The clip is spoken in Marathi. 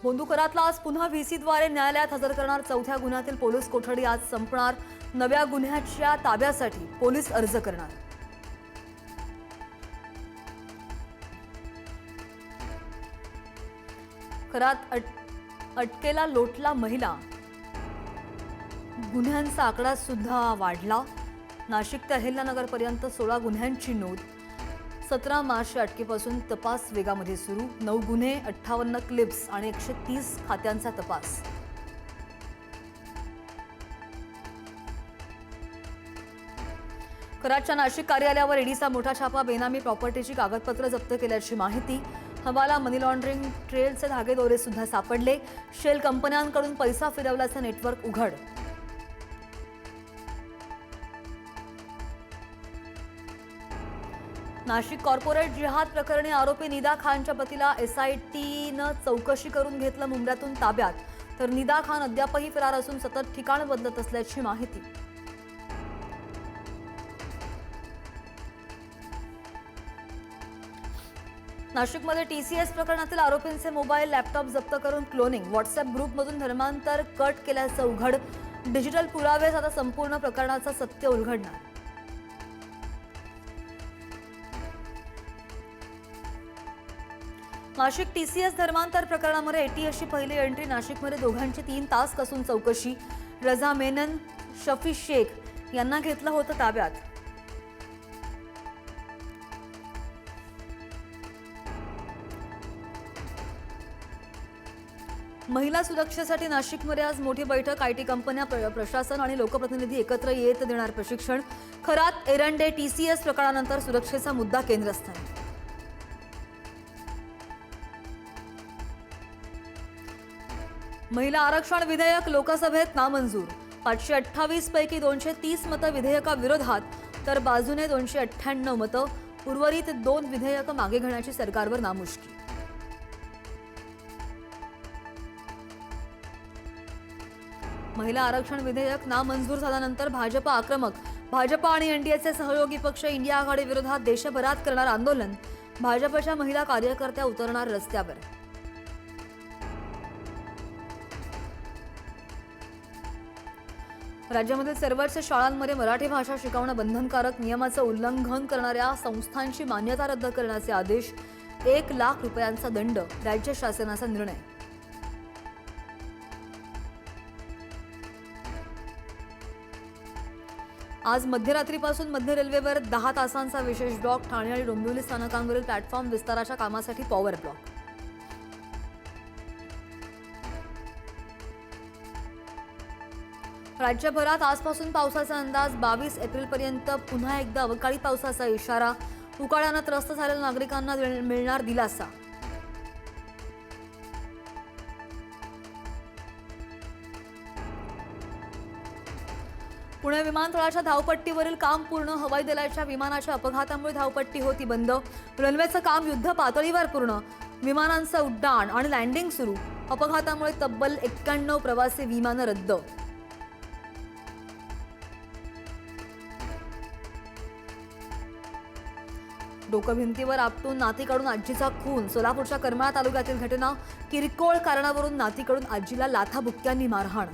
बोंदुकरातला आज पुन्हा व्हीसीद्वारे न्यायालयात हजर करणार चौथ्या गुन्ह्यातील पोलीस कोठडी आज संपणार। नव्या गुन्ह्याच्या ताब्यासाठी पोलीस अर्ज करणार। करात अटकेला लोटला महिला, गुन्ह्यांचा आकडा सुद्धा वाढला। नाशिक ते अहिल्यानगर पर्यंत 16 गुन्ह्यांची नोंद। 17 मार्चच्या अटकेपासून तपास वेगामध्ये सुरू। 9 गुन्हे, 58 क्लिप्स आणि 130 खात्यांचा तपास। कराडच्या नाशिक कार्यालयावर ईडीचा मोठा छापा। बेनामी प्रॉपर्टीची कागदपत्र जप्त केल्याची माहिती। हवाला, मनी लॉन्ड्रिंग, ट्रेलचे धागेदोरे सुद्धा सापडले। शेल कंपन्यांकडून पैसा फिरवल्याचे नेटवर्क उघड। नाशिक कॉर्पोरेट जिहाद प्रकरणी आरोपी निदा खानच्या पतीला एसआयटीनं चौकशी करून घेतलं मुंबईतून ताब्यात। तर निदा खान अद्यापही फरार असून सतत ठिकाण बदलत असल्याची माहिती। नाशिकमध्ये टीसीएस प्रकरणातील आरोपींचे मोबाईल, लॅपटॉप जप्त करून क्लोनिंग। व्हॉट्सअप ग्रुपमधून धर्मांतर कट केल्याचं उघड। डिजिटल पुरावेच आता संपूर्ण प्रकरणाचं सत्य उलगडणार। नाशिक टीसीएस धर्मांतर प्रकरणामध्ये एटीएसची पहिली एंट्री। नाशिकमध्ये दोघांची 3 तास कसून चौकशी। रजा मेनन, शफी शेख यांना घेतलं होतं ताब्यात। महिला सुरक्षेसाठी नाशिकमध्ये आज मोठी बैठक। आयटी कंपन्या, प्रशासन आणि लोकप्रतिनिधी एकत्र येत देणार प्रशिक्षण। खरात एरंडे टीसीएस प्रकरणानंतर सुरक्षेचा मुद्दा केंद्रस्थानी। महिला आरक्षण विधेयक लोकसभेत नामंजूर। 528 पैकी 230 मतं विधेयकाविरोधात, तर बाजूने 298 मतं। उर्वरित 2 विधेयक मागे घेण्याची सरकारवर नामुष्की। महिला आरक्षण विधेयक नामंजूर झाल्यानंतर भाजप आक्रमक। भाजप आणि एनडीएचे सहयोगी पक्ष इंडिया आघाडी विरोधात देशभरात करणार आंदोलन। भाजपच्या महिला कार्यकर्त्या उतरणार रस्त्यावर। राज्यामधील सर्वच शाळांमध्ये मराठी भाषा शिकवणं बंधनकारक। नियमाचं उल्लंघन करणाऱ्या संस्थांची मान्यता रद्द करण्याचे आदेश। 1 लाख रुपयांचा दंड, राज्य शासनाचा निर्णय। आज मध्यरात्रीपासून मध्य रेल्वेवर 10 तासांचा विशेष ब्लॉक। ठाणे आणि डोंबिवली स्थानकांवरील प्लॅटफॉर्म विस्ताराच्या कामासाठी पॉवर ब्लॉक। राज्यभरात आजपासून पावसाचा अंदाज। 22 एप्रिलपर्यंत पुन्हा एकदा अवकाळी पावसाचा इशारा। उकाड्यानं त्रस्त झालेल्या नागरिकांना मिळणार दिलासा। पुणे विमानतळाच्या धावपट्टीवरील काम पूर्ण। हवाई दलाच्या विमानाच्या अपघातामुळे धावपट्टी होती बंद। रनवेचं काम युद्ध पातळीवर पूर्ण। विमानांचं उड्डाण आणि लँडिंग सुरू। अपघातामुळे तब्बल 91 प्रवासी विमानं रद्द। डोकं भिंतीवर आपटून नातीकडून आजीचा खून। सोलापूरच्या करमाळा तालुक्यातील घटना। किरकोळ कारणावरून नातीकडून आजीला लाथाबुक्क्यांनी मारहाण।